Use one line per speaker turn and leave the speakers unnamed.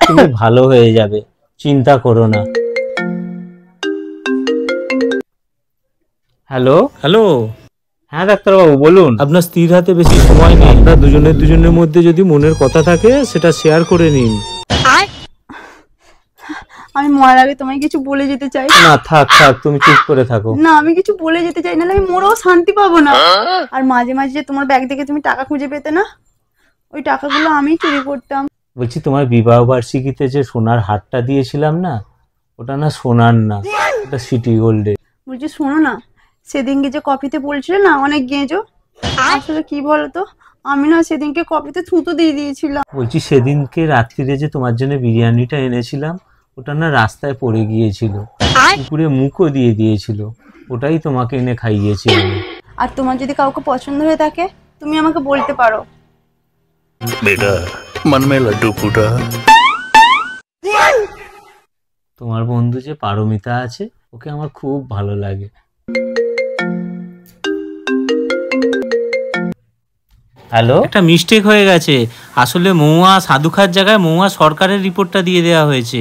তুমি ভালো হয়ে যাবে, চিন্তা করো না। হ্যালো
হ্যালো,
হ্যাঁ ডাক্তারবাবু বলুন।
আপনার স্ত্রীর হাতে বেশি সময় নেই। আপনার দুজনের মধ্যে যদি মনের কথা থাকে সেটা শেয়ার করে নিন।
আমি মরার আগে তোমায় কিছু বলে যেতে চাই।
না থাক থাক, তুমি চুপ করে থাকো।
না আমি কিছু বলে যেতে চাই, নাহলে আমি মরেও শান্তি পাবো না। আর মাঝে মাঝে যে তোমার ব্যাগ থেকে তুমি টাকা খুঁজে পেতে না, ওই টাকাগুলো আমি চুরি করতাম।
বলছি তোমার বিবাহ বার্ষিকীতে যে সোনার হারটা দিয়েছিলাম না, ওটা না সোনার না, ওটা সিটি গোল্ডের।
বলছি শোনো না, সেদিনকে যে কফিতে বলছিলে না অনেক গেঁজো, আসলে কি বলতো, আমি না সেদিনকে কফিতে থুতো দিয়ে দিয়েছিলাম।
বলছি সেদিনকে রাত্রিরে যে তোমার জন্য বিরিয়ানিটা এনেছিলাম, ওটা না রাস্তায় পড়ে গিয়েছিল, কুকুরে মুখও দিয়ে দিয়েছিল, ওটাই তোমাকে এনে খাইয়েছিল।
আর তোমার যদি কাউকে পছন্দ হয়ে থাকে তুমি আমাকে বলতে পারো।
बेटा मन में लड्डू फूटा।
তোমার বন্ধু যে পারমিতা আছে, ওকে আমার খুব ভালো লাগে। হ্যালো,
একটা মিস্টেক হয়ে গেছে। আসলে মহুয়া সাধু খার জায়গায় মহুয়া সরকারের রিপোর্টটা দিয়ে দেওয়া হয়েছে।